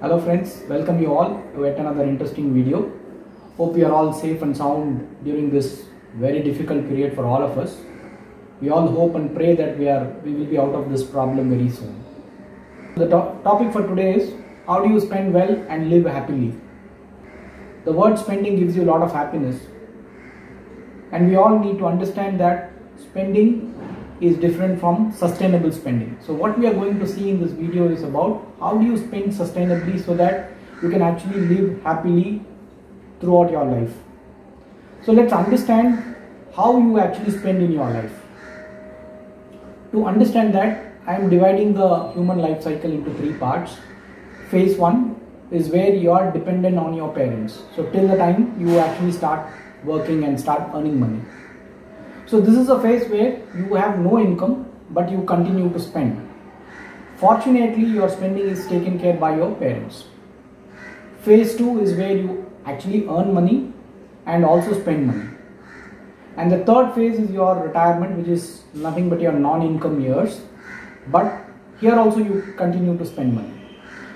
Hello friends, welcome you all to yet another interesting video. Hope you are all safe and sound during this very difficult period for all of us. We all hope and pray that we will be out of this problem very soon. The topic for today is how do you spend well and live happily. The word spending gives you a lot of happiness, and we all need to understand that spending is different from sustainable spending. So what we are going to see in this video is about how do you spend sustainably so that you can actually live happily throughout your life. So let's understand how you actually spend in your life. To understand that, I am dividing the human life cycle into three parts. Phase 1 is where you are dependent on your parents. So till the time you actually start working and start earning money. So this is a phase where you have no income but you continue to spend. Fortunately, your spending is taken care by your parents. Phase 2 is where you actually earn money and also spend money. And the third phase is your retirement, which is nothing but your non-income years. But here also you continue to spend money.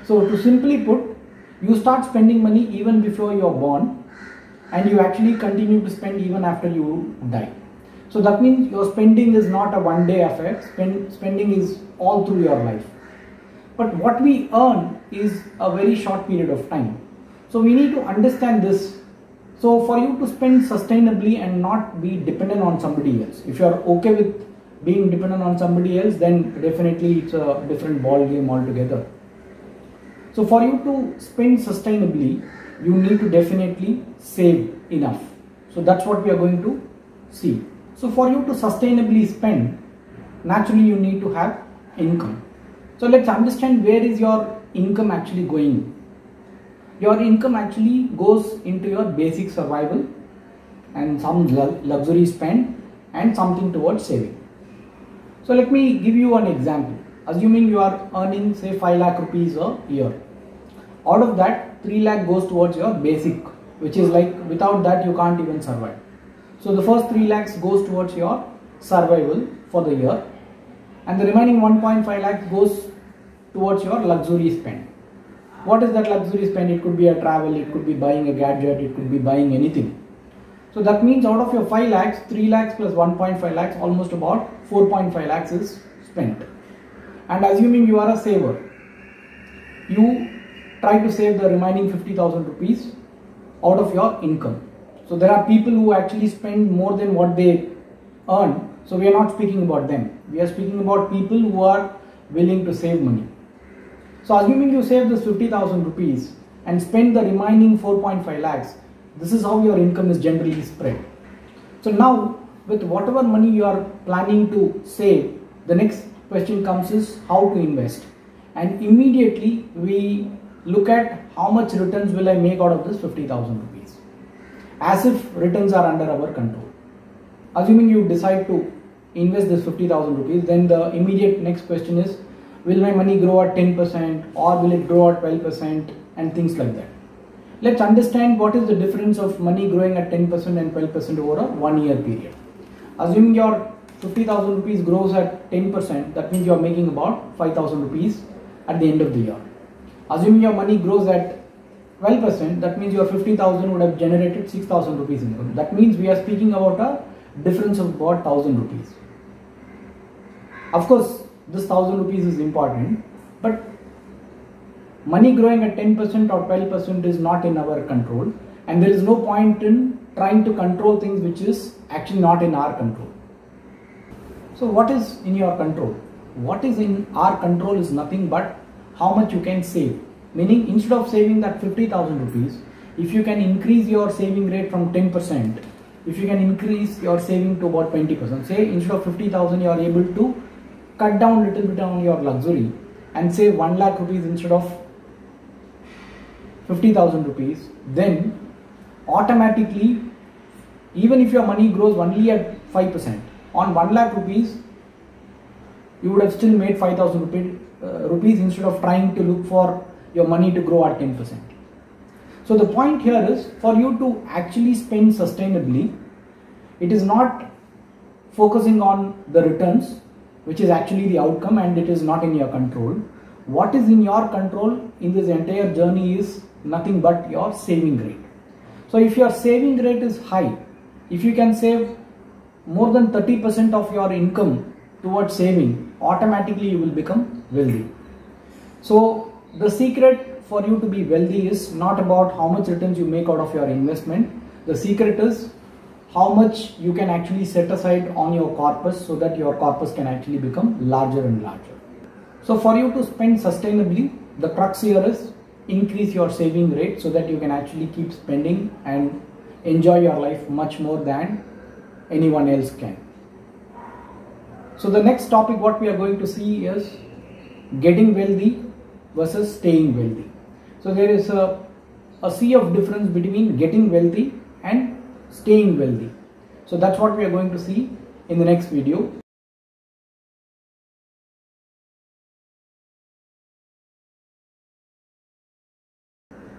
So to simply put, you start spending money even before you are born, and you actually continue to spend even after you die. So that means your spending is not a one-day affair. Spending is all through your life. But what we earn is a very short period of time. So we need to understand this. So for you to spend sustainably and not be dependent on somebody else. If you are okay with being dependent on somebody else, then definitely it's a different ball game altogether. So for you to spend sustainably, you need to definitely save enough. So that's what we are going to see. So for you to sustainably spend, naturally you need to have income. So let's understand where is your income actually going. Your income actually goes into your basic survival and some luxury spend and something towards saving. So let me give you an example. Assuming you are earning say 5 lakh rupees a year. Out of that, 3 lakh goes towards your basic, which is like without that you can't even survive. So the first 3 lakhs goes towards your survival for the year, and the remaining 1.5 lakhs goes towards your luxury spend. What is that luxury spend? It could be a travel, it could be buying a gadget, it could be buying anything. So that means out of your 5 lakhs, 3 lakhs plus 1.5 lakhs, almost about 4.5 lakhs is spent. And assuming you are a saver, you try to save the remaining 50,000 rupees out of your income. So there are people who actually spend more than what they earn. So we are not speaking about them. We are speaking about people who are willing to save money. So assuming you save this 50,000 rupees and spend the remaining 4.5 lakhs, this is how your income is generally spread. So now with whatever money you are planning to save, the next question comes is how to invest. And immediately we look at how much returns will I make out of this 50,000 rupees. As if returns are under our control. Assuming you decide to invest this 50,000 rupees, then the immediate next question is, will my money grow at 10% or will it grow at 12% and things like that. Let's understand what is the difference of money growing at 10% and 12% over a 1 year period. Assuming your 50,000 rupees grows at 10%, that means you are making about 5,000 rupees at the end of the year. Assuming your money grows at 12%, that means your 50,000 would have generated 6,000 rupees income. That means we are speaking about a difference of about 1,000 rupees. Of course, this 1,000 rupees is important, but money growing at 10% or 12% is not in our control, and there is no point in trying to control things which is actually not in our control. So what is in your control? What is in our control is nothing but how much you can save. Meaning, instead of saving that 50,000 rupees, if you can increase your saving rate from 10%, if you can increase your saving to about 20%, say instead of 50,000 you are able to cut down little bit on your luxury and save 1 lakh rupees instead of 50,000 rupees, then automatically, even if your money grows only at 5%, on 1 lakh rupees, you would have still made 5,000 rupees instead of trying to look for your money to grow at 10%. So the point here is, for you to actually spend sustainably, it is not focusing on the returns, which is actually the outcome and it is not in your control. what is in your control in this entire journey is nothing but your saving rate. So if your saving rate is high, if you can save more than 30% of your income towards saving, automatically you will become wealthy. So the secret for you to be wealthy is not about how much returns you make out of your investment. The secret is how much you can actually set aside on your corpus so that your corpus can actually become larger and larger. So for you to spend sustainably, the crux here is increase your saving rate so that you can actually keep spending and enjoy your life much more than anyone else can. So the next topic what we are going to see is getting wealthy versus staying wealthy. So there is a sea of difference between getting wealthy and staying wealthy. So that's what we are going to see in the next video.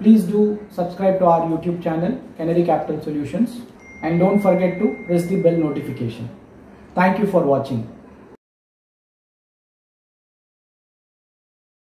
Please do subscribe to our YouTube channel, Canary Capital Solutions, and don't forget to press the bell notification. Thank you for watching.